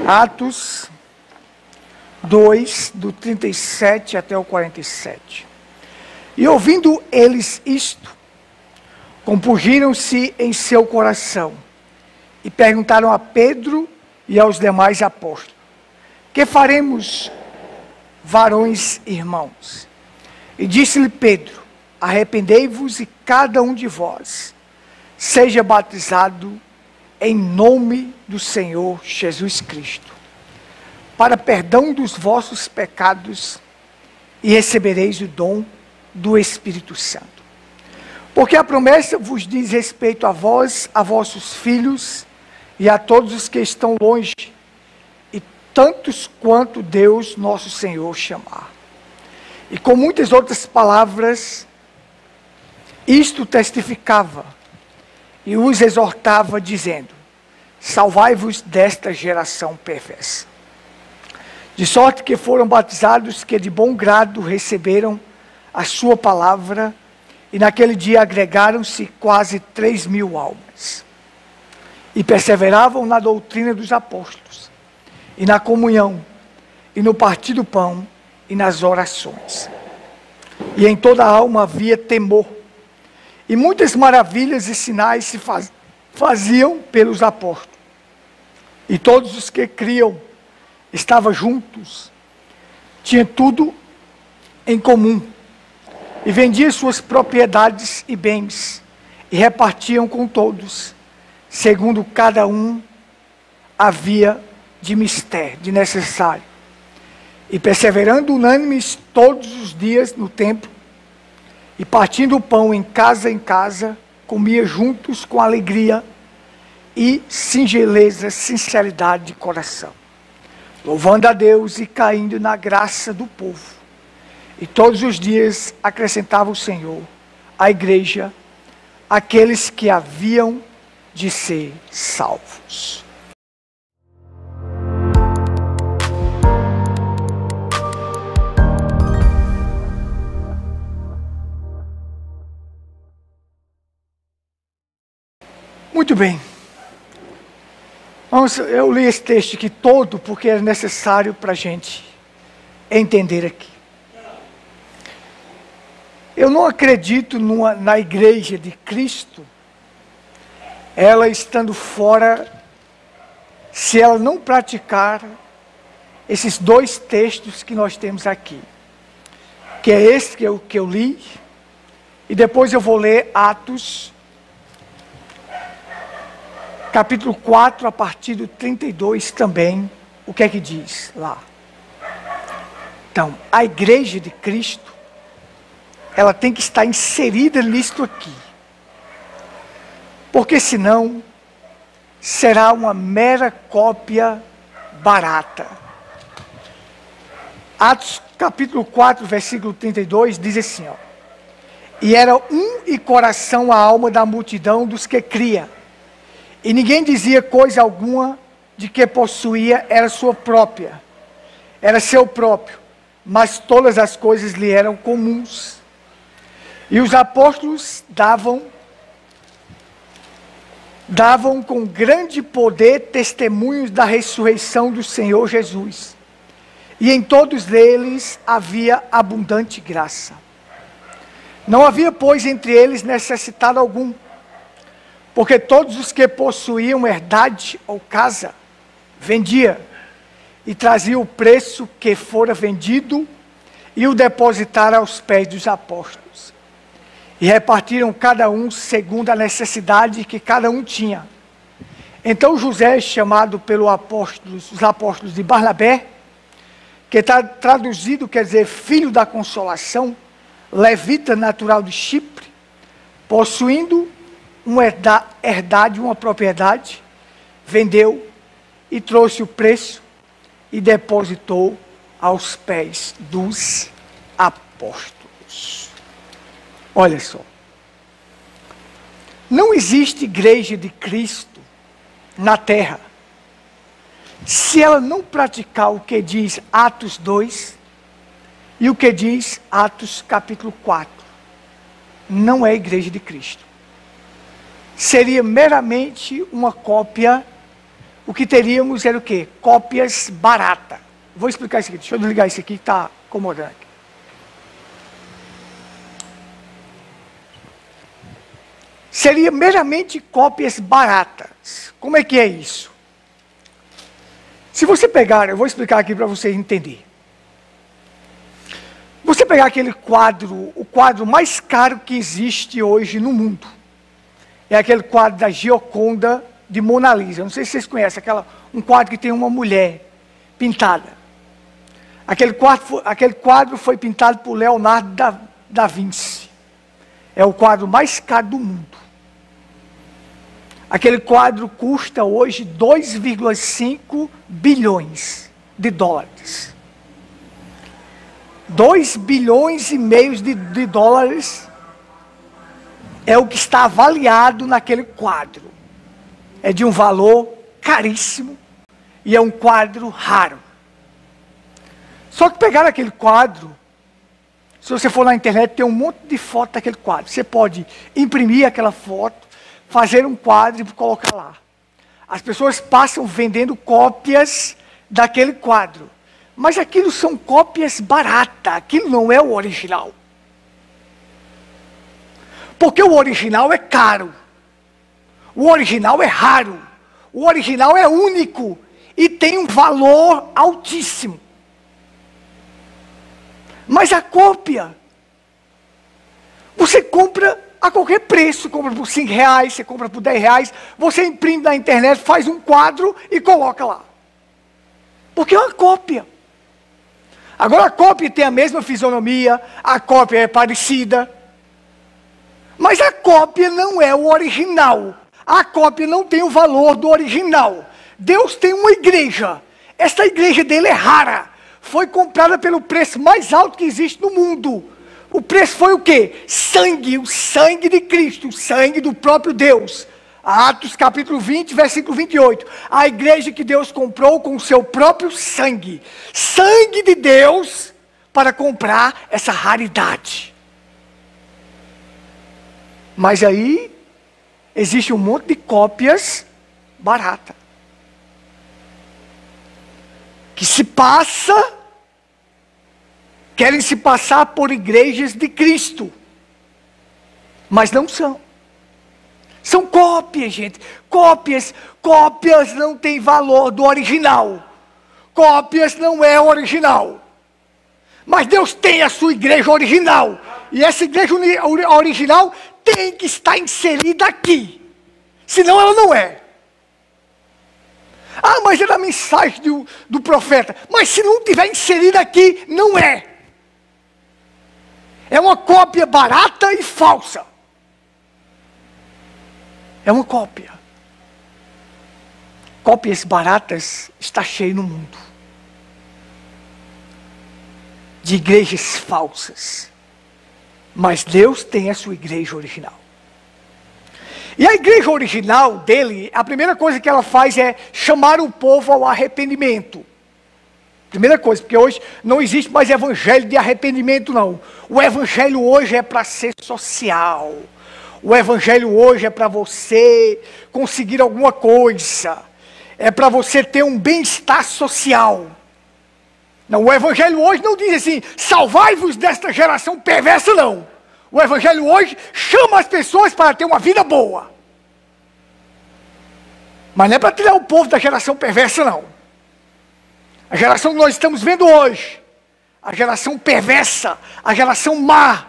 Atos 2, do 37 até o 47. E ouvindo eles isto, compungiram-se em seu coração e perguntaram a Pedro e aos demais apóstolos: que faremos, varões irmãos? E disse-lhe Pedro: arrependei-vos e cada um de vós seja batizado em nome do Senhor Jesus Cristo, para perdão dos vossos pecados, e recebereis o dom do Espírito Santo. Porque a promessa vos diz respeito a vós, a vossos filhos e a todos os que estão longe, e tantos quanto Deus nosso Senhor chamar. E com muitas outras palavras, isto testificava e os exortava, dizendo: salvai-vos desta geração perversa. De sorte que foram batizados que de bom grado receberam a sua palavra, e naquele dia agregaram-se quase 3.000 almas. E perseveravam na doutrina dos apóstolos, e na comunhão, e no partir do pão, e nas orações. E em toda a alma havia temor, e muitas maravilhas e sinais se faziam pelos apóstolos. E todos os que criam estavam juntos, tinham tudo em comum, e vendiam suas propriedades e bens, e repartiam com todos, segundo cada um havia de mister, de necessário. E perseverando unânimes todos os dias no templo, e partindo o pão em casa, comia juntos com alegria e singeleza, sinceridade de coração, louvando a Deus e caindo na graça do povo. E todos os dias acrescentava o Senhor à igreja aqueles que haviam de ser salvos. Muito bem. Eu li esse texto aqui todo porque é necessário para a gente entender aqui. Eu não acredito na igreja de Cristo, ela estando fora, se ela não praticar esses dois textos que nós temos aqui. Que é esse que eu li, e depois eu vou ler Atos, capítulo 4, a partir do 32 também, o que é que diz lá. Então, a igreja de Cristo, ela tem que estar inserida nisto aqui. Porque senão, será uma mera cópia barata. Atos capítulo 4, versículo 32, diz assim, ó: e era um e coração a alma da multidão dos que cria. E ninguém dizia coisa alguma de que possuía era sua própria, era seu próprio, mas todas as coisas lhe eram comuns. E os apóstolos davam com grande poder testemunhos da ressurreição do Senhor Jesus. E em todos eles havia abundante graça. Não havia, pois, entre eles necessitado algum, porque todos os que possuíam herdade ou casa, vendia, e trazia o preço que fora vendido, e o depositaram aos pés dos apóstolos. E repartiram cada um segundo a necessidade que cada um tinha. Então José, chamado pelos apóstolos de Barnabé, que está traduzido, quer dizer, filho da consolação, levita natural de Chipre, possuindo uma herdade, uma propriedade, vendeu e trouxe o preço e depositou aos pés dos apóstolos. Olha só. Não existe igreja de Cristo na terra se ela não praticar o que diz Atos 2 e o que diz Atos capítulo 4. Não é igreja de Cristo. Seria meramente uma cópia o que teríamos era o quê? Cópias baratas. Vou explicar isso aqui. Deixa eu desligar isso aqui que está incomodando aqui. Seria meramente cópias baratas. Como é que é isso? Se você pegar, eu vou explicar aqui para você entender. Você pegar aquele quadro, o quadro mais caro que existe hoje no mundo, é aquele quadro da Gioconda de Mona Lisa. Não sei se vocês conhecem, um quadro que tem uma mulher pintada. Aquele quadro foi pintado por Leonardo da Vinci. É o quadro mais caro do mundo. Aquele quadro custa hoje 2,5 bilhões de dólares. 2 bilhões e meio de dólares é o que está avaliado naquele quadro. É de um valor caríssimo e é um quadro raro. Só que pegar aquele quadro, se você for na internet, tem um monte de foto daquele quadro. Você pode imprimir aquela foto, fazer um quadro e colocar lá. As pessoas passam vendendo cópias daquele quadro. Mas aquilo são cópias baratas, aquilo não é o original. Porque o original é caro. O original é raro. O original é único e tem um valor altíssimo. Mas a cópia, você compra a qualquer preço, compra por R$5, você compra por R$10, você imprime na internet, faz um quadro e coloca lá. Porque é uma cópia. Agora a cópia tem a mesma fisionomia, a cópia é parecida, mas a cópia não é o original. A cópia não tem o valor do original. Deus tem uma igreja, essa igreja dele é rara. Foi comprada pelo preço mais alto que existe no mundo. O preço foi o quê? Sangue, o sangue de Cristo, o sangue do próprio Deus. Atos capítulo 20, versículo 28. A igreja que Deus comprou com o seu próprio sangue. Sangue de Deus para comprar essa raridade. Mas aí existe um monte de cópias baratas. Que querem se passar por igrejas de Cristo, mas não são. São cópias, gente. Cópias não têm valor do original. Cópias não é original. Mas Deus tem a sua igreja original. E essa igreja original tem que estar inserida aqui. Senão ela não é. Ah, mas é da mensagem do profeta. Mas se não tiver inserida aqui, não é. É uma cópia barata e falsa. É uma cópia. Cópias baratas está cheio no mundo. De igrejas falsas. Mas Deus tem a sua igreja original. E a igreja original dele, a primeira coisa que ela faz é chamar o povo ao arrependimento. Primeira coisa, porque hoje não existe mais evangelho de arrependimento, não. O evangelho hoje é para ser social. O evangelho hoje é para você conseguir alguma coisa. É para você ter um bem-estar social. Não, o evangelho hoje não diz assim, salvai-vos desta geração perversa, não. O evangelho hoje chama as pessoas para ter uma vida boa. Mas não é para tirar o povo da geração perversa, não. A geração que nós estamos vendo hoje, a geração perversa, a geração má,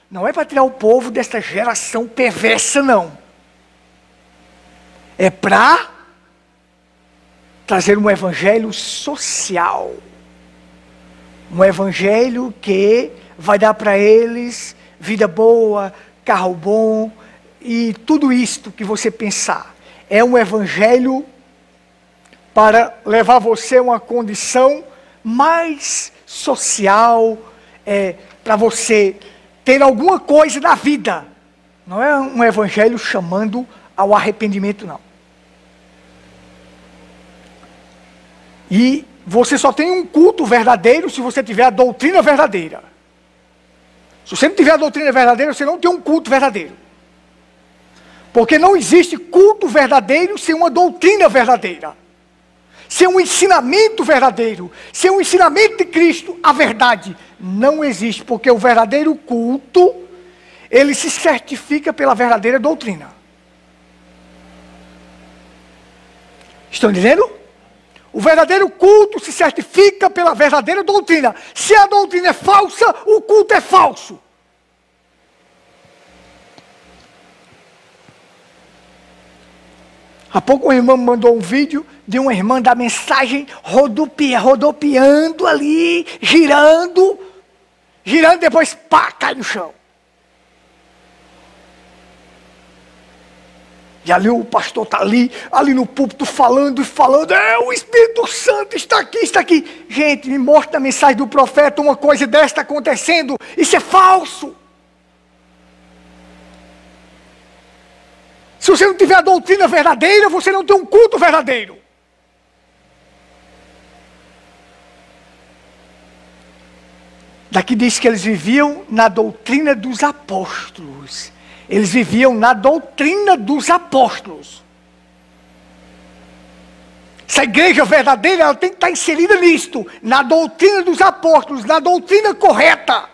não é para tirar o povo desta geração perversa, não. É para trazer um evangelho social. Um evangelho que vai dar para eles vida boa, carro bom e tudo isto que você pensar. É um evangelho para levar você a uma condição mais social, para você ter alguma coisa na vida. Não é um evangelho chamando ao arrependimento, não. E você só tem um culto verdadeiro se você tiver a doutrina verdadeira. Se você não tiver a doutrina verdadeira, você não tem um culto verdadeiro. Porque não existe culto verdadeiro sem uma doutrina verdadeira. sem um ensinamento verdadeiro, sem um ensinamento de Cristo, a verdade não existe, porque o verdadeiro culto, ele se certifica pela verdadeira doutrina. Estão entendendo? O verdadeiro culto se certifica pela verdadeira doutrina. Se a doutrina é falsa, o culto é falso. Há pouco uma irmã me mandou um vídeo de uma irmã da mensagem rodopiando ali, girando, depois pá, cai no chão. E ali o pastor está ali no púlpito falando, o Espírito Santo está aqui, está aqui. Gente, me mostra a mensagem do profeta, uma coisa dessa está acontecendo, isso é falso. Se você não tiver a doutrina verdadeira, você não tem um culto verdadeiro. Daqui diz que eles viviam na doutrina dos apóstolos. Eles viviam na doutrina dos apóstolos. Essa igreja verdadeira, ela tem que estar inserida nisto, na doutrina dos apóstolos, na doutrina correta.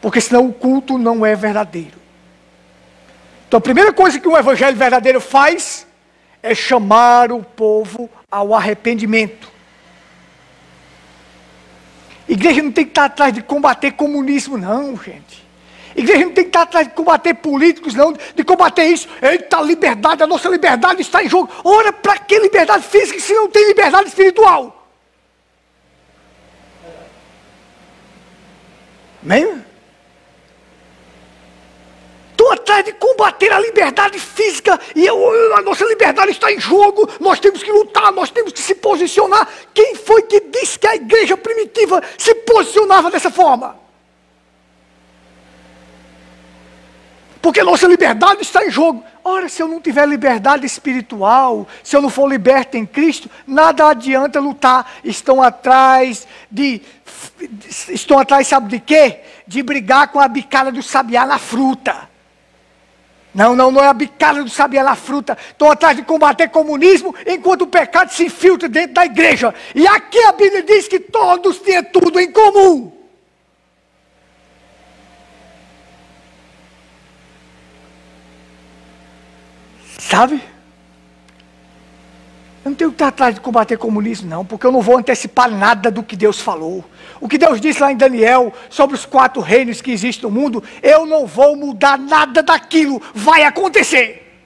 Porque senão o culto não é verdadeiro. Então a primeira coisa que um evangelho verdadeiro faz é chamar o povo ao arrependimento. Igreja não tem que estar atrás de combater comunismo, não, gente. Igreja não tem que estar atrás de combater políticos, não, de combater isso. Eita, liberdade, a nossa liberdade está em jogo. Ora, para que liberdade física se não tem liberdade espiritual? Amém? Estou atrás de combater a liberdade física e a nossa liberdade está em jogo. Nós temos que lutar, nós temos que se posicionar. Quem foi que disse que a igreja primitiva se posicionava dessa forma? Porque a nossa liberdade está em jogo. Ora, se eu não tiver liberdade espiritual, se eu não for liberto em Cristo, nada adianta lutar. Estão atrás, sabe de quê? De brigar com a bicada do sabiá na fruta. Não é a bicada do sabiá na fruta. Estão atrás de combater comunismo, enquanto o pecado se infiltra dentro da igreja. E aqui a Bíblia diz que todos tinham tudo em comum. Sabe? Eu não tenho que estar atrás de combater comunismo, não, porque eu não vou antecipar nada do que Deus falou. O que Deus disse lá em Daniel, sobre os 4 reinos que existem no mundo, eu não vou mudar nada daquilo, vai acontecer.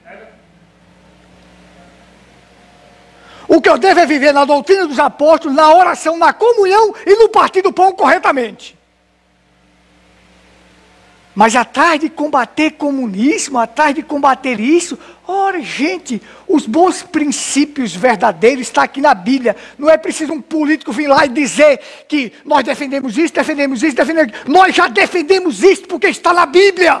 O que eu devo é viver na doutrina dos apóstolos, na oração, na comunhão e no partir do pão corretamente. Mas atrás de combater comunismo, atrás de combater isso, ora, gente, os bons princípios verdadeiros estão aqui na Bíblia. Não é preciso um político vir lá e dizer que nós defendemos isso, defendemos isso, defendemos isso. Nós já defendemos isso porque está na Bíblia.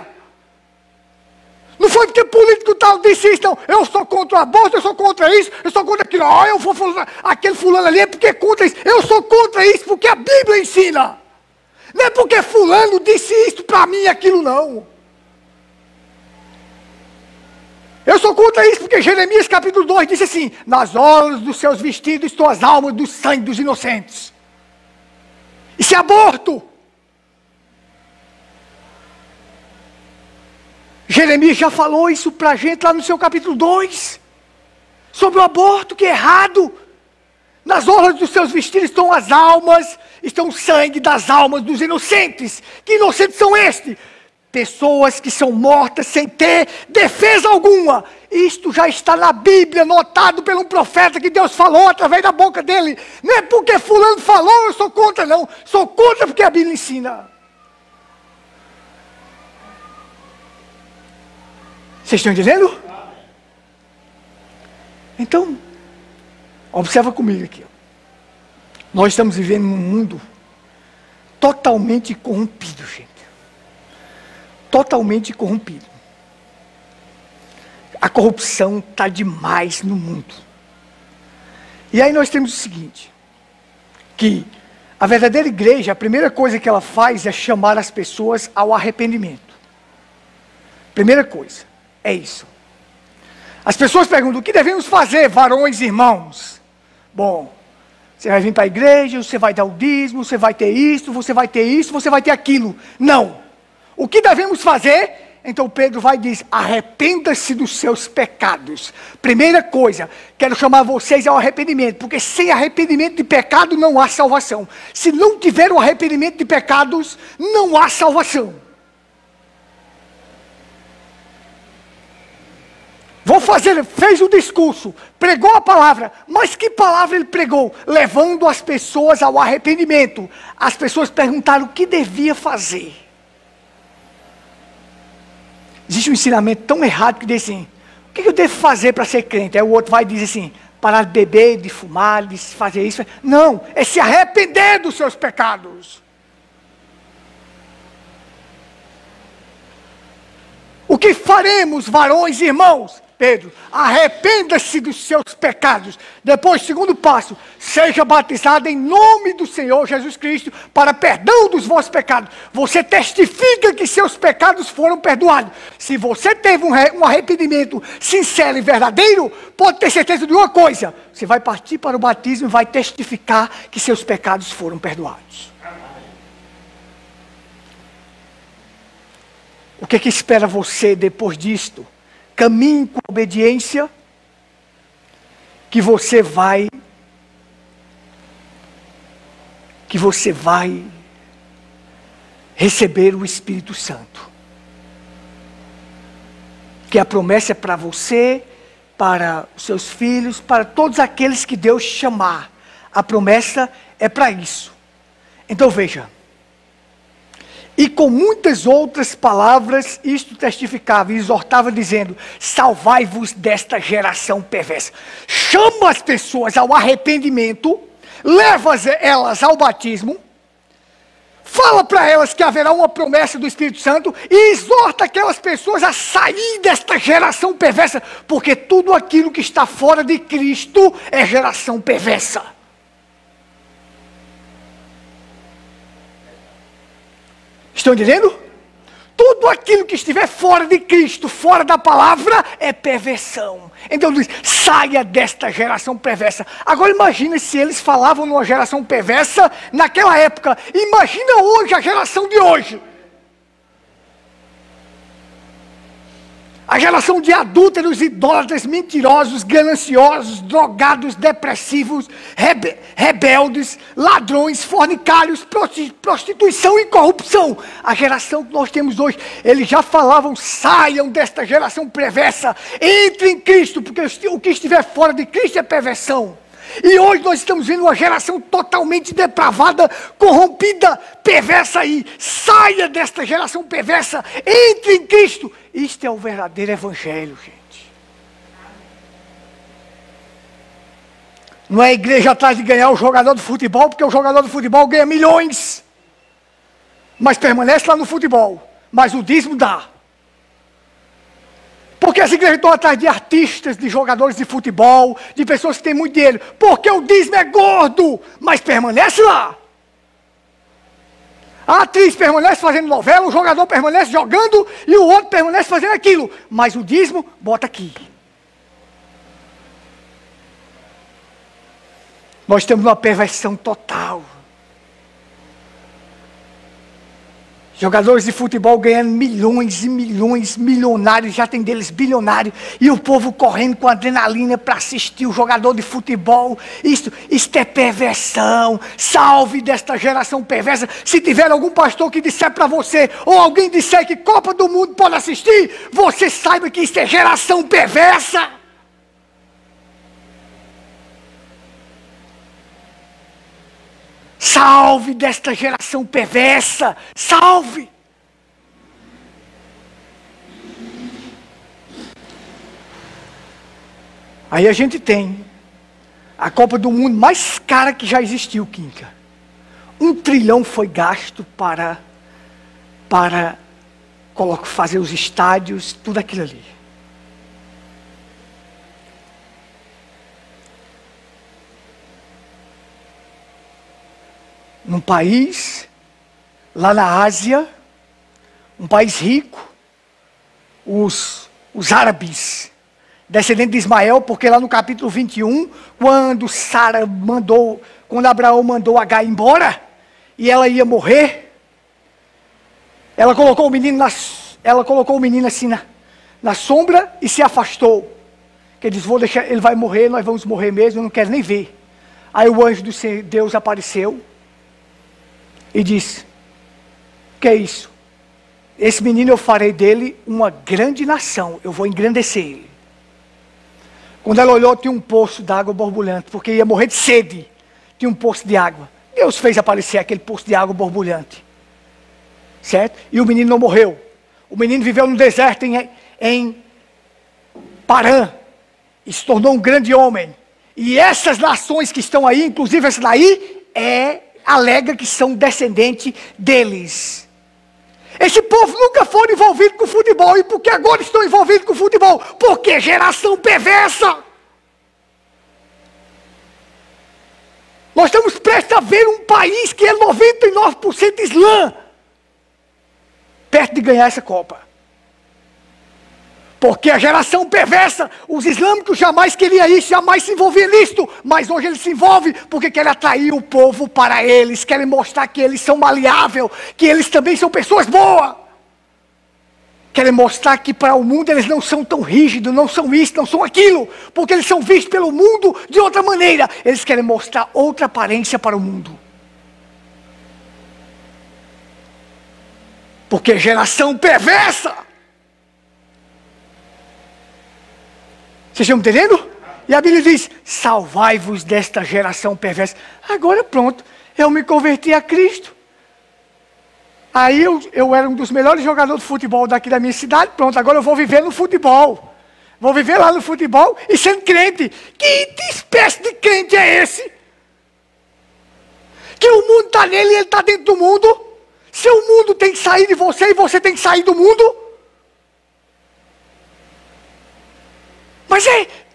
Não foi porque político tal disse isso, não. Eu sou contra o aborto, eu sou contra isso, eu sou contra aquilo. Eu vou falar, aquele fulano ali é porque é contra isso. Eu sou contra isso porque a Bíblia ensina. Não é porque fulano disse isso para mim aquilo não. Eu sou contra isso porque Jeremias capítulo 2 disse assim: nas orlas dos seus vestidos estão as almas do sangue dos inocentes. Isso é aborto. Jeremias já falou isso para a gente lá no seu capítulo 2. Sobre o aborto, que é errado. Nas orlas dos seus vestidos estão as almas, estão o sangue das almas dos inocentes. Que inocentes são estes? Pessoas que são mortas sem ter defesa alguma. Isto já está na Bíblia, notado por um profeta que Deus falou através da boca dele. Não é porque fulano falou, eu sou contra, não. Sou contra porque a Bíblia ensina. Vocês estão entendendo? Então, observa comigo aqui. Nós estamos vivendo num mundo totalmente corrompido, gente. Totalmente corrompido. A corrupção está demais no mundo. E aí nós temos o seguinte, que a verdadeira igreja, a primeira coisa que ela faz é chamar as pessoas ao arrependimento. Primeira coisa, é isso. As pessoas perguntam, o que devemos fazer, varões e irmãos? Bom, você vai vir para a igreja, você vai dar o dízimo, você vai ter isso, você vai ter isso, você vai ter aquilo. Não. O que devemos fazer? Então Pedro vai e diz, arrependa-se dos seus pecados. Primeira coisa, quero chamar vocês ao arrependimento, porque sem arrependimento de pecado não há salvação. Se não tiver o arrependimento de pecados, não há salvação. Fez o discurso, pregou a palavra, mas que palavra ele pregou? Levando as pessoas ao arrependimento. As pessoas perguntaram o que devia fazer. Existe um ensinamento tão errado que diz assim, o que eu devo fazer para ser crente? Aí o outro vai e diz assim, parar de beber, de fumar, de fazer isso. Não, é se arrepender dos seus pecados. O que faremos, varões e irmãos? Pedro, arrependa-se dos seus pecados. Depois, segundo passo, seja batizado em nome do Senhor Jesus Cristo para perdão dos vossos pecados. Você testifica que seus pecados foram perdoados. Se você teve um arrependimento sincero e verdadeiro, pode ter certeza de uma coisa. Você vai partir para o batismo e vai testificar que seus pecados foram perdoados. O que espera você depois disto? Caminhe com obediência, que você vai receber o Espírito Santo. Que a promessa é para você, para os seus filhos, para todos aqueles que Deus chamar. A promessa é para isso. Então veja. E com muitas outras palavras, isto testificava e exortava, dizendo, salvai-vos desta geração perversa. Chama as pessoas ao arrependimento, leva elas ao batismo, fala para elas que haverá uma promessa do Espírito Santo e exorta aquelas pessoas a sair desta geração perversa, porque tudo aquilo que está fora de Cristo é geração perversa. Estão entendendo? Tudo aquilo que estiver fora de Cristo, fora da palavra, é perversão. Então diz, saia desta geração perversa. Agora imagina se eles falavam numa geração perversa naquela época. Imagina hoje, a geração de hoje. A geração de adúlteros, idólatras, mentirosos, gananciosos, drogados, depressivos, rebeldes, ladrões, fornicários, prostituição e corrupção. A geração que nós temos hoje, eles já falavam, saiam desta geração perversa, entrem em Cristo, porque o que estiver fora de Cristo é perversão. E hoje nós estamos vendo uma geração totalmente depravada, corrompida, perversa aí. Saia desta geração perversa, entre em Cristo. Isto é o verdadeiro evangelho, gente. Não é a igreja atrás de ganhar o jogador de futebol, porque o jogador de futebol ganha milhões. Mas permanece lá no futebol. Mas o dízimo dá. Porque as igrejas estão atrás de artistas, de jogadores de futebol, de pessoas que têm muito dinheiro. Porque o dízimo é gordo, mas permanece lá. A atriz permanece fazendo novela, o jogador permanece jogando e o outro permanece fazendo aquilo. Mas o dízimo, bota aqui. Nós temos uma perversão total. Jogadores de futebol ganhando milhões e milhões, milionários, já tem deles bilionários, e o povo correndo com adrenalina para assistir o jogador de futebol. Isto é perversão. Salve desta geração perversa. Se tiver algum pastor que disser para você, ou alguém disser que Copa do Mundo pode assistir, você saiba que isso é geração perversa. Salve desta geração perversa, salve! Aí a gente tem a Copa do Mundo mais cara que já existiu, Quinca. 1 trilhão foi gasto para fazer os estádios, tudo aquilo ali. Num país, lá na Ásia, um país rico, os árabes descendente de Ismael, porque lá no capítulo 21, quando Abraão mandou Agar embora, e ela ia morrer, ela colocou o menino assim na sombra e se afastou. Que ele disse, vou deixar, ele vai morrer, nós vamos morrer mesmo, eu não quero nem ver. Aí o anjo do Deus apareceu e disse, que é isso? Esse menino eu farei dele uma grande nação, eu vou engrandecer ele. Quando ela olhou, tinha um poço de água borbulhante, porque ia morrer de sede. Tinha um poço de água. Deus fez aparecer aquele poço de água borbulhante. Certo? E o menino não morreu. O menino viveu no deserto em Parã. E se tornou um grande homem. E essas nações que estão aí, inclusive essa daí, alega que são descendentes deles. Esse povo nunca foram envolvidos com futebol. E por que agora estão envolvidos com futebol? Porque geração perversa. Nós estamos prestes a ver um país que é 99% islã, perto de ganhar essa Copa. Porque a geração perversa, os islâmicos jamais queriam isso, jamais se envolviam nisto. Mas hoje eles se envolvem porque querem atrair o povo para eles, querem mostrar que eles são maleáveis, que eles também são pessoas boas. Querem mostrar que para o mundo eles não são tão rígidos, não são isso, não são aquilo. Porque eles são vistos pelo mundo de outra maneira. Eles querem mostrar outra aparência para o mundo. Porque geração perversa. Vocês estão entendendo? E a Bíblia diz, salvai-vos desta geração perversa. Agora pronto, eu me converti a Cristo. Aí eu era um dos melhores jogadores de futebol daqui da minha cidade. Pronto, agora eu vou viver no futebol. Vou viver lá no futebol e sendo crente. Que espécie de crente é esse? Que o mundo está nele e ele está dentro do mundo? Seu mundo tem que sair de você e você tem que sair do mundo? Mas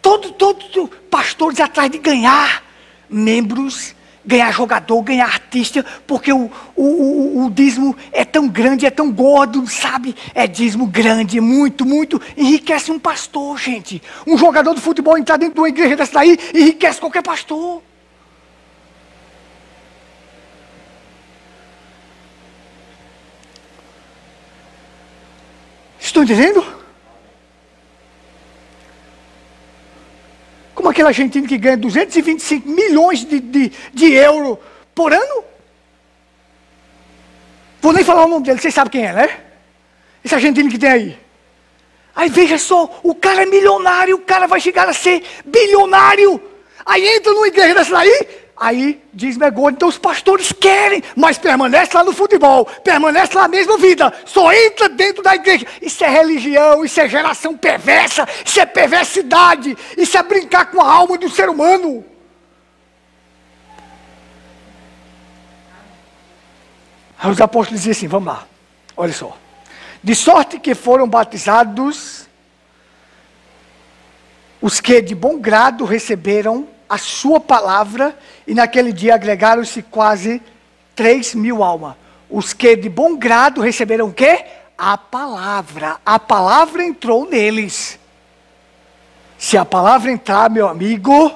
todo pastores atrás de ganhar membros, ganhar jogador, ganhar artista, porque o dízimo é tão grande, é tão gordo, sabe? É dízimo grande, muito, enriquece um pastor, gente. Um jogador de futebol entrar dentro de uma igreja dessa daí, enriquece qualquer pastor. Estão entendendo? Como aquele argentino que ganha 225 milhões de euros por ano? Vou nem falar o nome dele, vocês sabem quem é, né? Esse argentino que tem aí. Aí veja só, o cara é milionário, o cara vai chegar a ser bilionário. Aí entra numa igreja dessa daí, aí diz gordo, então os pastores querem, mas permanece lá no futebol, permanece lá na mesma vida, só entra dentro da igreja. Isso é religião, isso é geração perversa, isso é perversidade, isso é brincar com a alma do ser humano. Aí os apóstolos diziam assim, vamos lá, olha só. De sorte que foram batizados os que de bom grado receberam a sua palavra, e naquele dia agregaram-se quase 3.000 almas. Os que de bom grado receberam o quê? A palavra. A palavra entrou neles. Se a palavra entrar, meu amigo,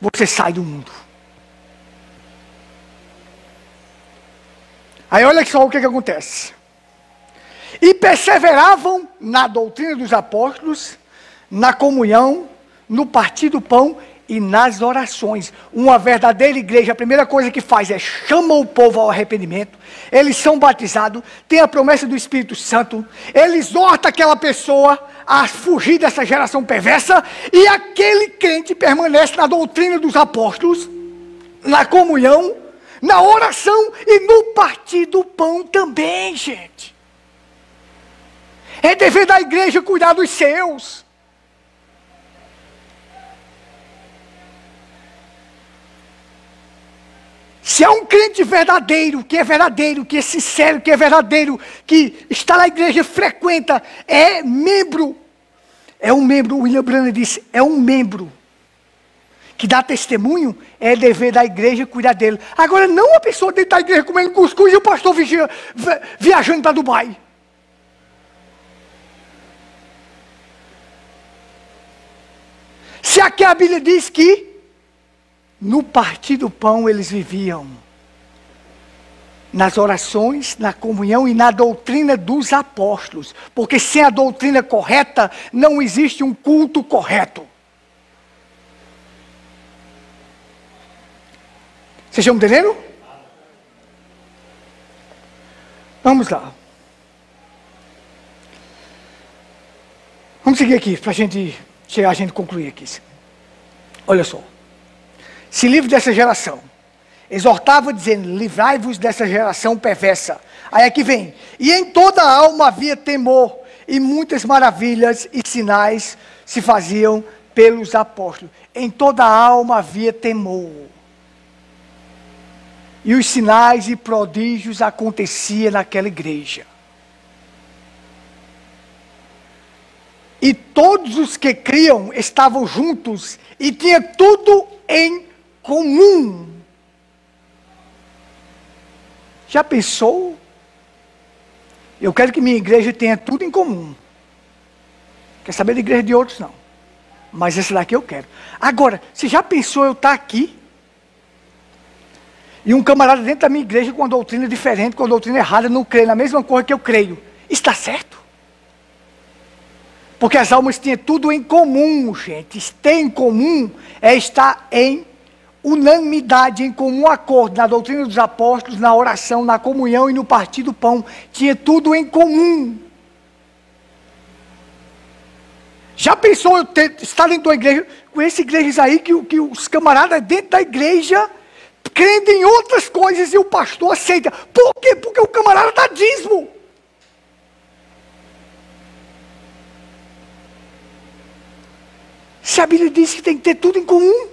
você sai do mundo. Aí olha só o que acontece. E perseveravam na doutrina dos apóstolos, na comunhão, no partir do pão e nas orações. Uma verdadeira igreja, a primeira coisa que faz é chama o povo ao arrependimento. Eles são batizados, tem a promessa do Espírito Santo. Ele exorta aquela pessoa a fugir dessa geração perversa. E aquele crente permanece na doutrina dos apóstolos, na comunhão, na oração e no partir do pão também, gente. É dever da igreja cuidar dos seus. Se é um crente verdadeiro, que é sincero, que é verdadeiro, que está na igreja, frequenta, é membro. É um membro, o William Branham disse, é um membro que dá testemunho, é dever da igreja cuidar dele. Agora, não uma pessoa dentro da igreja comendo cuscuz e o pastor viajando para Dubai. Se aqui a Bíblia diz que no partir do pão eles viviam nas orações, na comunhão e na doutrina dos apóstolos. Porque sem a doutrina correta, não existe um culto correto. Vocês estão entendendo? Vamos lá. Vamos seguir aqui, para a gente concluir aqui. Olha só. Se livre dessa geração. Exortava dizendo, livrai-vos dessa geração perversa. Aí aqui vem. E em toda a alma havia temor, e muitas maravilhas e sinais se faziam pelos apóstolos. Em toda a alma havia temor. E os sinais e prodígios aconteciam naquela igreja. E todos os que criam estavam juntos e tinham tudo em comum. Já pensou? Eu quero que minha igreja tenha tudo em comum. Quer saber da igreja de outros? Não. Mas esse daqui eu quero. Agora, você já pensou eu estar aqui? E um camarada dentro da minha igreja com uma doutrina diferente, com uma doutrina errada, não crê na mesma coisa que eu creio. Está certo? Porque as almas tinham tudo em comum, gente. Ter em comum é estar em unanimidade, em comum acordo, na doutrina dos apóstolos, na oração, na comunhão e no partir do pão. Tinha tudo em comum. Já pensou eu estar dentro da igreja, com essas igrejas aí, que os camaradas dentro da igreja crendo em outras coisas e o pastor aceita. Por quê? Porque o camarada dá dízimo. Se a Bíblia diz que tem que ter tudo em comum,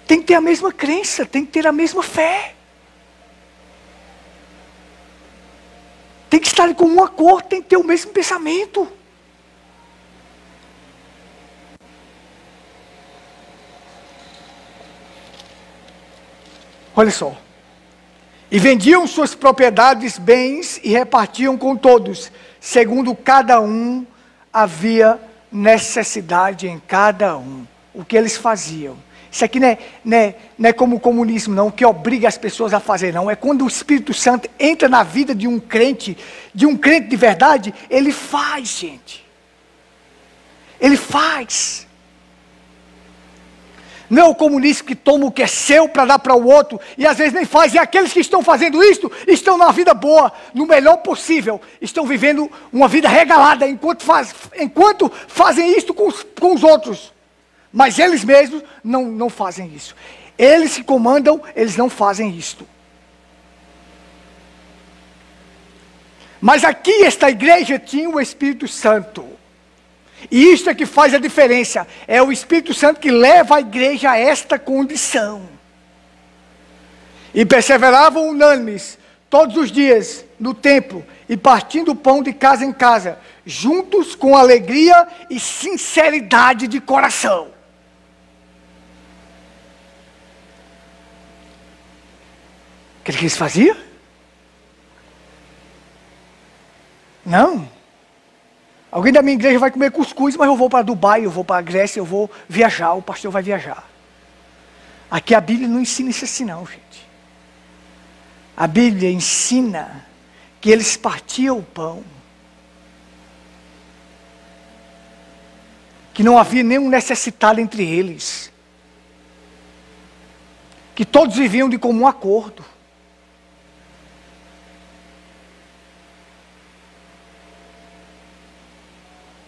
tem que ter a mesma crença, tem que ter a mesma fé. Tem que estar em comum acordo, tem que ter o mesmo pensamento. Olha só. E vendiam suas propriedades, bens, e repartiam com todos, segundo cada um havia necessidade em cada um. O que eles faziam. Isso aqui não é como o comunismo, não, que obriga as pessoas a fazer, não. É quando o Espírito Santo entra na vida de um crente de verdade, ele faz, gente. Ele faz. Não é o comunista que toma o que é seu para dar para o outro, e às vezes nem faz. E aqueles que estão fazendo isto, estão numa vida boa, no melhor possível. Estão vivendo uma vida regalada, enquanto fazem isto com os outros. Mas eles mesmos não fazem isso. Eles se comandam, eles não fazem isto. Mas aqui esta igreja tinha o Espírito Santo. E isto é que faz a diferença. É o Espírito Santo que leva a igreja a esta condição. E perseveravam unânimes todos os dias no templo e partindo o pão de casa em casa, juntos com alegria e sinceridade de coração. O que eles faziam? Não. Alguém da minha igreja vai comer cuscuz, mas eu vou para Dubai, eu vou para a Grécia, eu vou viajar, o pastor vai viajar. Aqui a Bíblia não ensina isso assim não, gente. A Bíblia ensina que eles partiam o pão. Que não havia nenhum necessitado entre eles. Que todos viviam de comum acordo.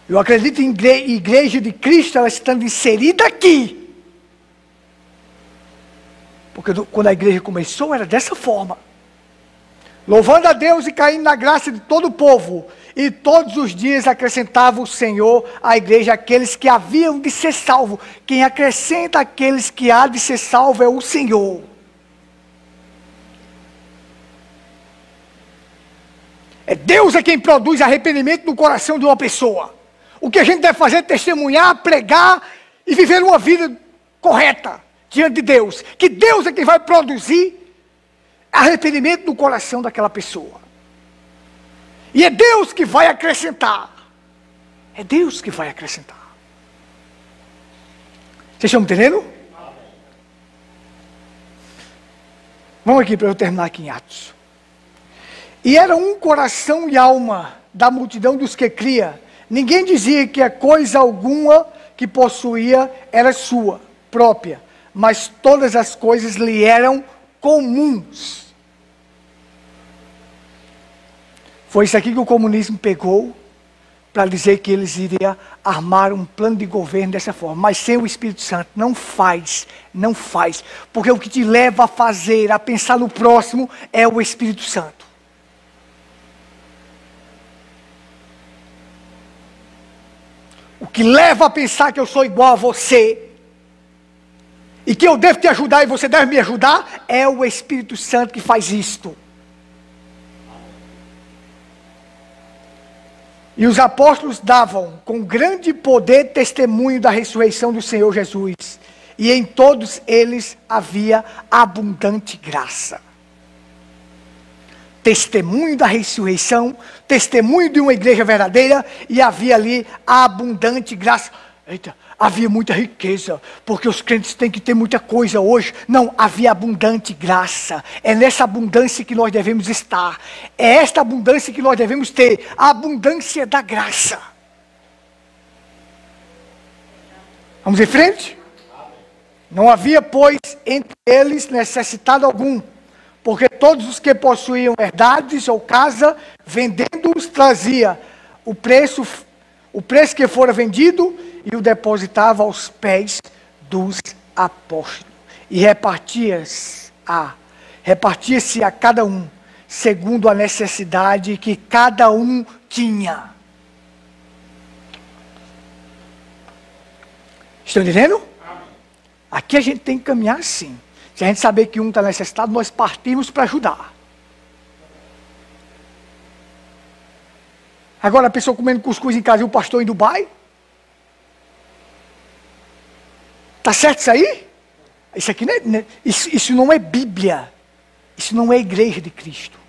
Eu acredito em igreja de Cristo, ela estando inserida aqui. Porque quando a igreja começou, era dessa forma. Louvando a Deus e caindo na graça de todo o povo. E todos os dias acrescentava o Senhor à igreja aqueles que haviam de ser salvos. Quem acrescenta aqueles que há de ser salvo é o Senhor. É Deus é quem produz arrependimento no coração de uma pessoa. O que a gente deve fazer é testemunhar, pregar e viver uma vida correta diante de Deus. Que Deus é quem vai produzir arrependimento no coração daquela pessoa. E é Deus que vai acrescentar. É Deus que vai acrescentar. Vocês estão me entendendo? Vamos aqui para eu terminar aqui em Atos. E era um coração e alma da multidão dos que cria. Ninguém dizia que a coisa alguma que possuía era sua própria, mas todas as coisas lhe eram comuns. Foi isso aqui que o comunismo pegou para dizer que eles iriam armar um plano de governo dessa forma. Mas sem o Espírito Santo, não faz. Porque o que te leva a fazer, a pensar no próximo, é o Espírito Santo. O que leva a pensar que eu sou igual a você, e que eu devo te ajudar e você deve me ajudar, é o Espírito Santo que faz isto. E os apóstolos davam com grande poder testemunho da ressurreição do Senhor Jesus. E em todos eles havia abundante graça. Testemunho da ressurreição, testemunho de uma igreja verdadeira, e havia ali abundante graça. Eita, havia muita riqueza, porque os crentes têm que ter muita coisa hoje. Não, havia abundante graça. É nessa abundância que nós devemos estar. É esta abundância que nós devemos ter, a abundância da graça. Vamos em frente? Não havia, pois, entre eles necessitado algum, porque todos os que possuíam herdades ou casa, vendendo-os, trazia o preço que fora vendido e o depositava aos pés dos apóstolos. E repartia-se a cada um, segundo a necessidade que cada um tinha. Estão entendendo? Aqui a gente tem que caminhar assim. Se a gente saber que um está necessitado, nós partimos para ajudar. Agora a pessoa comendo cuscuz em casa e o pastor em Dubai? Está certo isso aí? Isso aqui isso não é Bíblia. Isso não é igreja de Cristo.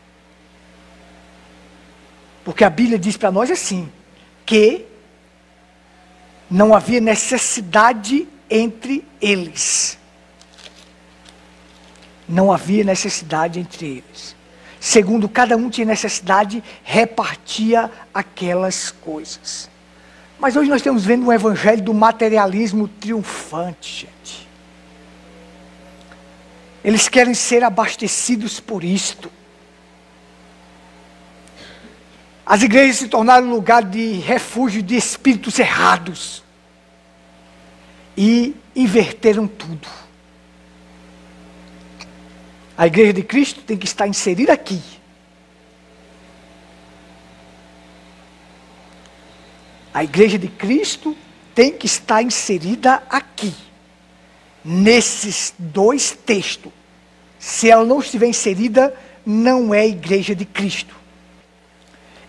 Porque a Bíblia diz para nós assim, que não havia necessidade entre eles. Não havia necessidade entre eles. Segundo cada um tinha necessidade, repartia aquelas coisas. Mas hoje nós estamos vendo um evangelho do materialismo triunfante, gente. Eles querem ser abastecidos por isto. As igrejas se tornaram lugar de refúgio de espíritos errados. E inverteram tudo. A igreja de Cristo tem que estar inserida aqui. A igreja de Cristo tem que estar inserida aqui. Nesses dois textos. Se ela não estiver inserida, não é igreja de Cristo.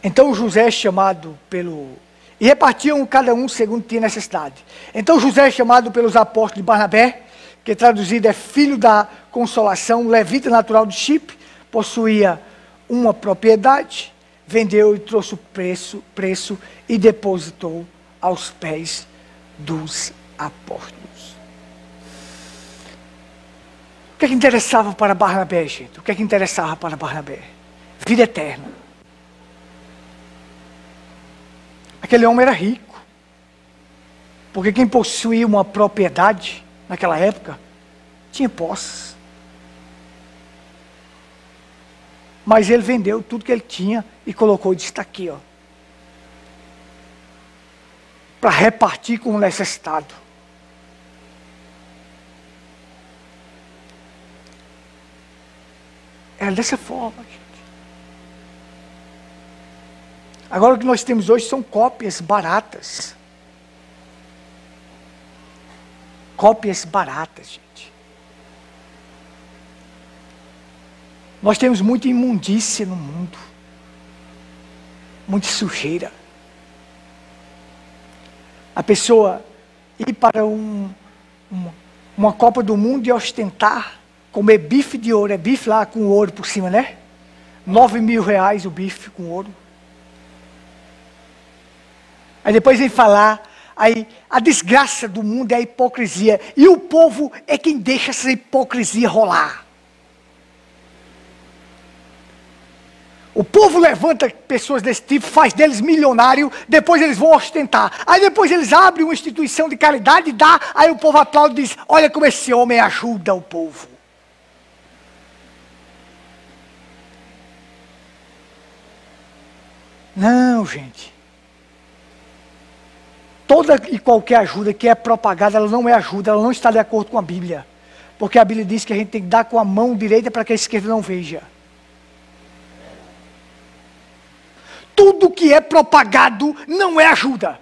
Então José é chamado pelo... E repartiam cada um segundo tinha necessidade. Então José é chamado pelos apóstolos de Barnabé, que traduzido é filho da consolação, levita natural de Chipre, possuía uma propriedade, vendeu e trouxe o preço e depositou aos pés dos apóstolos. O que é que interessava para Barnabé, gente? O que é que interessava para Barnabé? Vida eterna. Aquele homem era rico. Porque quem possuía uma propriedade naquela época tinha posses. Mas ele vendeu tudo que ele tinha e colocou, disse, está aqui, ó, para repartir com o necessitado. Era dessa forma, gente. Agora o que nós temos hoje são cópias baratas. Cópias baratas, gente. Nós temos muita imundícia no mundo. Muita sujeira. A pessoa ir para uma Copa do Mundo e ostentar, comer bife de ouro, é bife lá com ouro por cima, né? 9.000 reais o bife com ouro. Aí depois vem falar, Aí, a desgraça do mundo é a hipocrisia. E o povo é quem deixa essa hipocrisia rolar. O povo levanta pessoas desse tipo, faz deles milionário, depois eles vão ostentar. Aí depois eles abrem uma instituição de caridade, dá, aí o povo aplaude e diz, olha como esse homem ajuda o povo. Não, gente. Toda e qualquer ajuda que é propagada, ela não é ajuda, ela não está de acordo com a Bíblia. Porque a Bíblia diz que a gente tem que dar com a mão direita para que a esquerda não veja. Tudo que é propagado não é ajuda.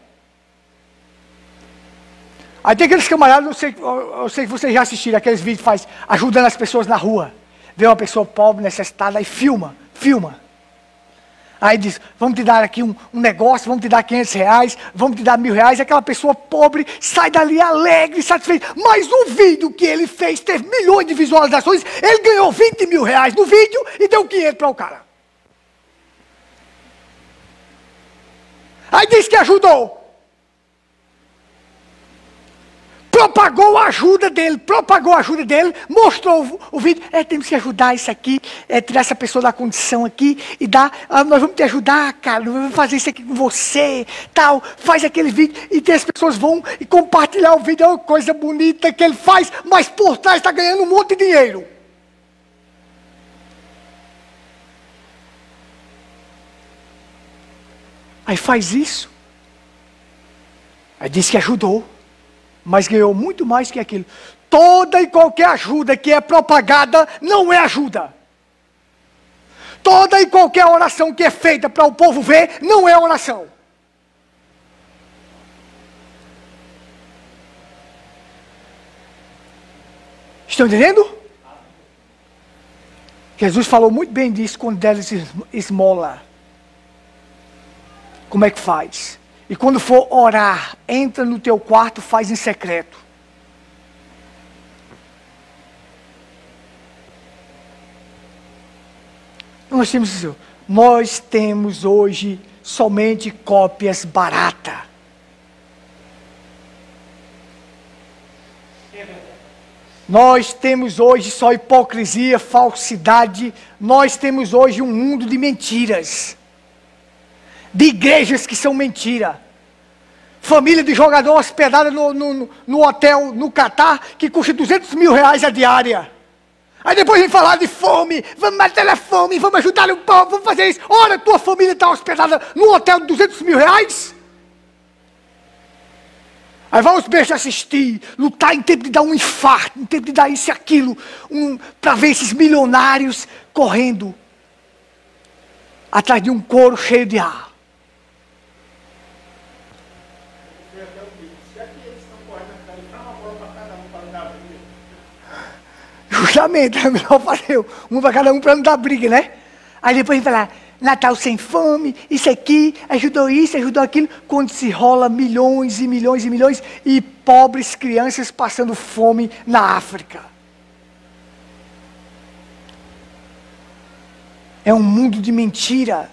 Aí tem aqueles camaradas, eu sei que vocês já assistiram aqueles vídeos que faz ajudando as pessoas na rua. Vê uma pessoa pobre, necessitada, e filma. Aí diz, vamos te dar aqui um negócio, vamos te dar R$500, vamos te dar R$1.000. Aquela pessoa pobre sai dali alegre, satisfeita. Mas o vídeo que ele fez teve milhões de visualizações. Ele ganhou R$20.000 no vídeo e deu 500 para o cara. Aí diz que ajudou. Propagou a ajuda dele, mostrou o vídeo. Temos que ajudar isso aqui, tirar essa pessoa da condição aqui e dar, nós vamos te ajudar, cara, nós vamos fazer isso aqui com você, tal. Faz aquele vídeo e as pessoas vão e compartilhar o vídeo, é uma coisa bonita que ele faz, mas por trás está ganhando um monte de dinheiro. Aí faz isso. Aí diz que ajudou. Mas ganhou muito mais que aquilo. Toda e qualquer ajuda que é propagada não é ajuda. Toda e qualquer oração que é feita para o povo ver não é oração. Estão entendendo? Jesus falou muito bem disso quando deram esmola. Como é que faz? E quando for orar, entra no teu quarto, faz em secreto. Nós temos hoje somente cópias baratas. Nós temos hoje só hipocrisia, falsidade. Nós temos hoje um mundo de mentiras. De igrejas que são mentira. Família de jogador hospedada no hotel no Catar, que custa R$200.000 a diária. Aí depois vem falar de fome, vamos matar a fome, vamos ajudar o povo, vamos fazer isso. Ora, tua família está hospedada num hotel de R$200.000? Aí vai os bestas assistir, lutar em tempo de dar um infarto, em tempo de dar isso e aquilo, para ver esses milionários correndo atrás de um couro cheio de ar. Justamente, é melhor fazer um para cada um para não dar briga, né? Aí depois a gente fala, Natal sem fome, isso aqui, ajudou isso, ajudou aquilo. Quando se rola milhões e milhões e milhões e pobres crianças passando fome na África. É um mundo de mentira.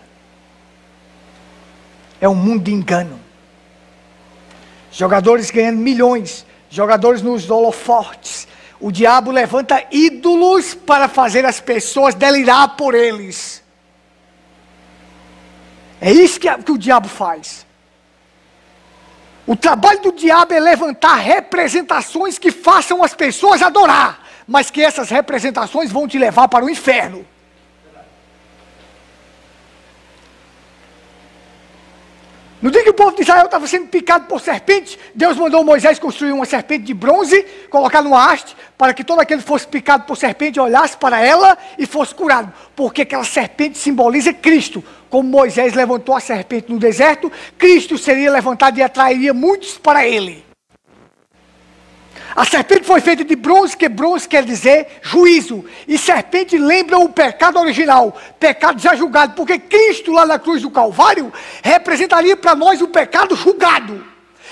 É um mundo de engano. Jogadores ganhando milhões, jogadores nos holofotes. O diabo levanta ídolos para fazer as pessoas delirar por eles. É isso que o diabo faz. O trabalho do diabo é levantar representações que façam as pessoas adorar, mas que essas representações vão te levar para o inferno. No dia que o povo de Israel estava sendo picado por serpente, Deus mandou Moisés construir uma serpente de bronze, colocar numa haste, para que todo aquele que fosse picado por serpente olhasse para ela e fosse curado. Porque aquela serpente simboliza Cristo. Como Moisés levantou a serpente no deserto, Cristo seria levantado e atrairia muitos para ele. A serpente foi feita de bronze, que bronze quer dizer juízo. E serpente lembra o pecado original, pecado já julgado, porque Cristo lá na cruz do Calvário representaria para nós o pecado julgado.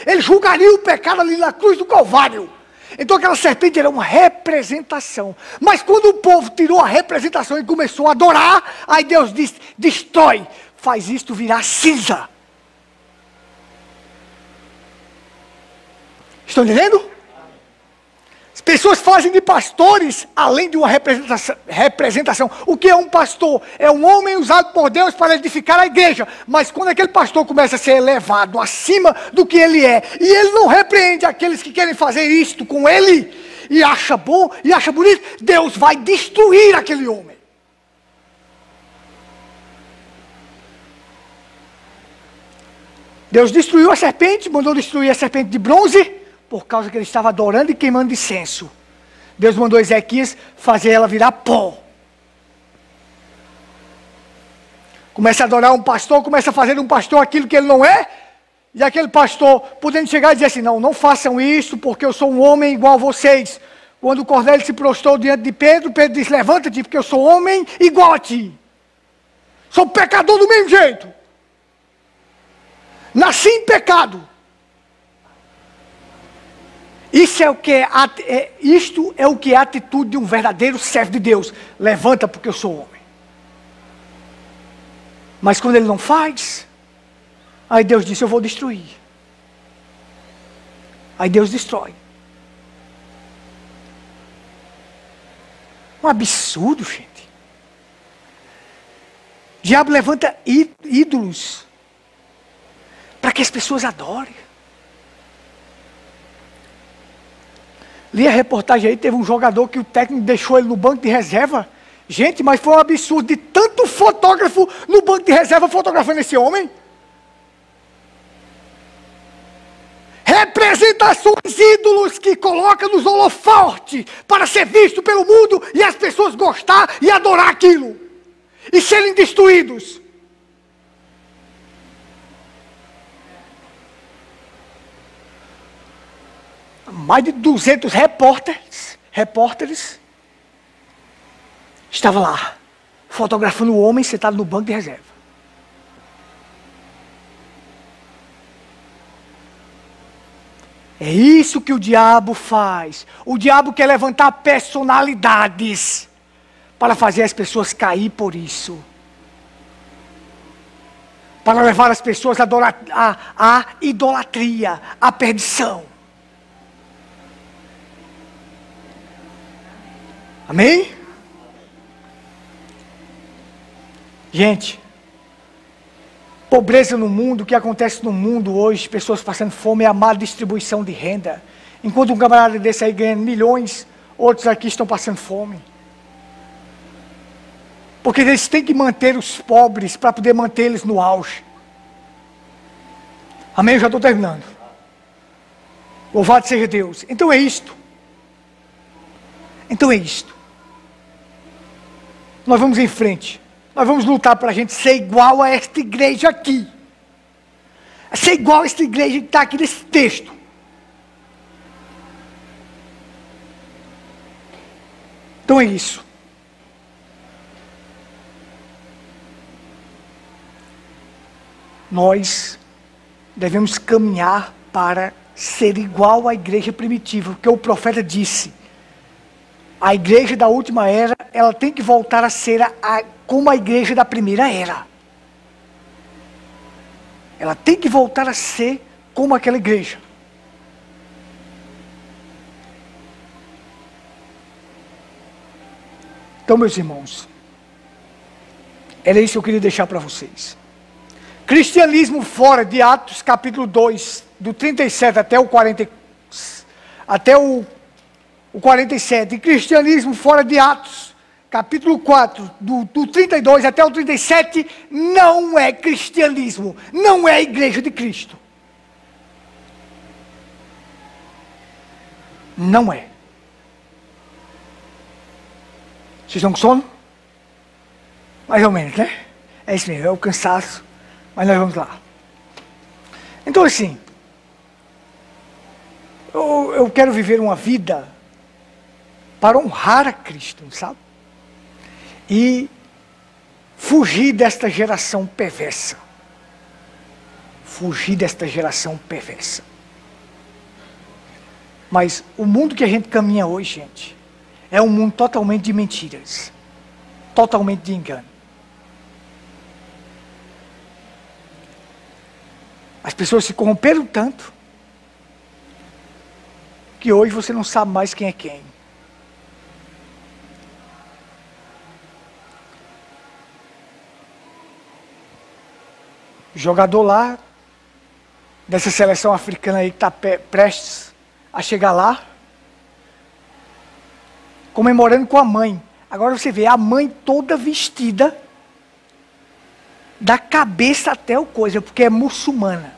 Ele julgaria o pecado ali na cruz do Calvário. Então aquela serpente era uma representação. Mas quando o povo tirou a representação e começou a adorar, aí Deus disse, destrói, faz isto virar cinza. Estão entendendo? As pessoas fazem de pastores, além de uma representação. O que é um pastor? É um homem usado por Deus para edificar a igreja. Mas quando aquele pastor começa a ser elevado acima do que ele é, e ele não repreende aqueles que querem fazer isto com ele, e acha bom, e acha bonito, Deus vai destruir aquele homem. Deus destruiu a serpente, mandou destruir a serpente de bronze, por causa que ele estava adorando e queimando incenso. Deus mandou Ezequias fazer ela virar pó. Começa a adorar um pastor, começa a fazer um pastor aquilo que ele não é, e aquele pastor podendo chegar e dizer assim, não façam isso, porque eu sou um homem igual a vocês. Quando Cornélio se prostrou diante de Pedro, Pedro disse, levanta-te, porque eu sou homem igual a ti. Sou pecador do mesmo jeito. Nasci em pecado. Isto é o que é a atitude de um verdadeiro servo de Deus. Levanta porque eu sou homem. Mas quando ele não faz, aí Deus disse, eu vou destruir. Aí Deus destrói. Um absurdo, gente. O diabo levanta ídolos para que as pessoas adorem. Li a reportagem aí, teve um jogador que o técnico deixou ele no banco de reserva. Gente, mas foi um absurdo de tanto fotógrafo no banco de reserva fotografando esse homem. Representações, ídolos que coloca nos holofotes para ser visto pelo mundo e as pessoas gostar e adorar aquilo. E serem destruídos. Mais de 200 repórteres estavam lá, fotografando o homem sentado no banco de reserva. É isso que o diabo faz. O diabo quer levantar personalidades para fazer as pessoas cair por isso. Para levar as pessoas à idolatria, à perdição. Amém? Gente, pobreza no mundo, o que acontece no mundo hoje, pessoas passando fome, é a má distribuição de renda. Enquanto um camarada desse aí ganha milhões, outros aqui estão passando fome. Porque eles têm que manter os pobres para poder manter eles no auge. Amém? Eu já estou terminando. Louvado seja Deus. Então é isto. Nós vamos em frente. Nós vamos lutar para a gente ser igual a esta igreja aqui. Ser igual a esta igreja que está aqui nesse texto. Então é isso. Nós devemos caminhar para ser igual à igreja primitiva, porque o profeta disse, a igreja da última era, ela tem que voltar a ser como a igreja da primeira era. Ela tem que voltar a ser como aquela igreja. Então, meus irmãos, era isso que eu queria deixar para vocês. Cristianismo fora de Atos, capítulo 2, do 37 até o 47. E cristianismo fora de Atos, capítulo 4, do 32 até o 37, não é cristianismo, não é a igreja de Cristo. Não é. Vocês estão com sono? Mais ou menos, né? É isso mesmo, é o cansaço. Mas nós vamos lá. Então assim, eu quero viver uma vida para honrar a Cristo, sabe? E fugir desta geração perversa. Fugir desta geração perversa. Mas o mundo que a gente caminha hoje, gente, é um mundo totalmente de mentiras. Totalmente de engano. As pessoas se corromperam tanto que hoje você não sabe mais quem é quem. O jogador lá, dessa seleção africana aí que está prestes a chegar lá, comemorando com a mãe. Agora você vê a mãe toda vestida, da cabeça até o coisa, porque é muçulmana.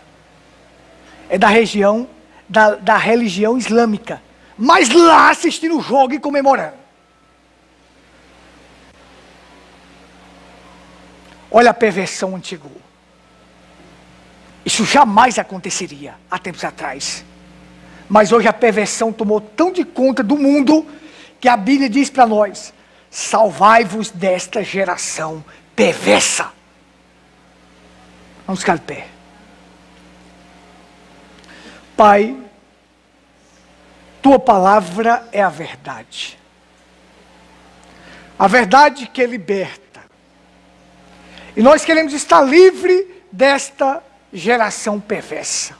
É da região, da religião islâmica. Mas lá assistindo o jogo e comemorando. Olha a perversão antiga. Isso jamais aconteceria há tempos atrás. Mas hoje a perversão tomou tão de conta do mundo que a Bíblia diz para nós: salvai-vos desta geração perversa. Vamos ficar de pé. Pai, tua palavra é a verdade. A verdade que liberta. E nós queremos estar livre desta geração perversa.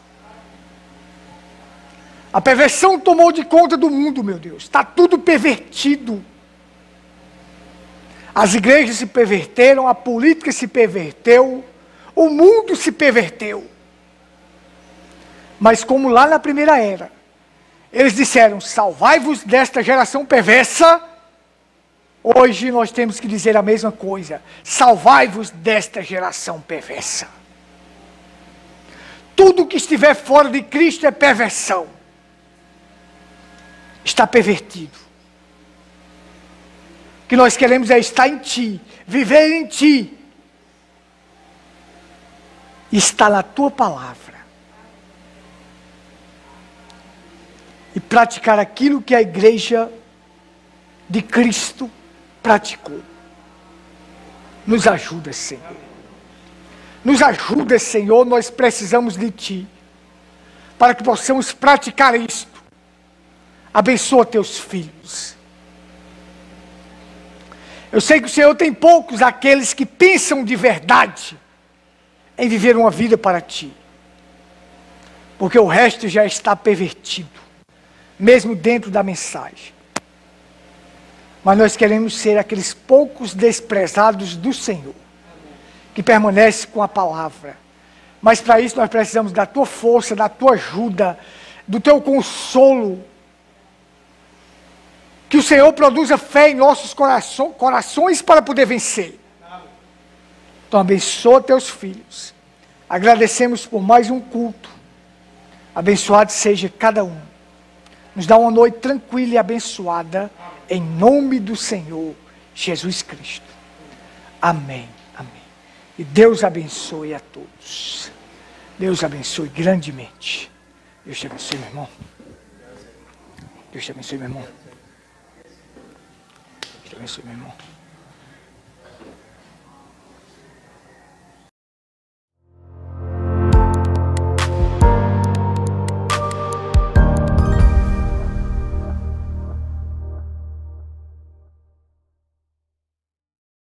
A perversão tomou de conta do mundo, meu Deus. Está tudo pervertido. As igrejas se perverteram, a política se perverteu, o mundo se perverteu. Mas como lá na primeira era, eles disseram, salvai-vos desta geração perversa, hoje nós temos que dizer a mesma coisa, salvai-vos desta geração perversa. Tudo que estiver fora de Cristo é perversão. Está pervertido. O que nós queremos é estar em Ti, viver em Ti, estar na Tua palavra e praticar aquilo que a igreja de Cristo praticou. Nos ajuda, Senhor. Nos ajuda, Senhor, nós precisamos de Ti, para que possamos praticar isto. Abençoa Teus filhos. Eu sei que o Senhor tem poucos aqueles que pensam de verdade em viver uma vida para Ti, porque o resto já está pervertido, mesmo dentro da mensagem. Mas nós queremos ser aqueles poucos desprezados do Senhor, que permanecem com a palavra. Mas para isso nós precisamos da Tua força, da Tua ajuda, do Teu consolo. Que o Senhor produza fé em nossos corações para poder vencer. Então abençoa Teus filhos. Agradecemos por mais um culto. Abençoado seja cada um. Nos dá uma noite tranquila e abençoada, em nome do Senhor Jesus Cristo. Amém. Amém. E Deus abençoe a todos. Deus abençoe grandemente. Deus te abençoe, meu irmão. Deus te abençoe, meu irmão. Deus te abençoe, meu irmão.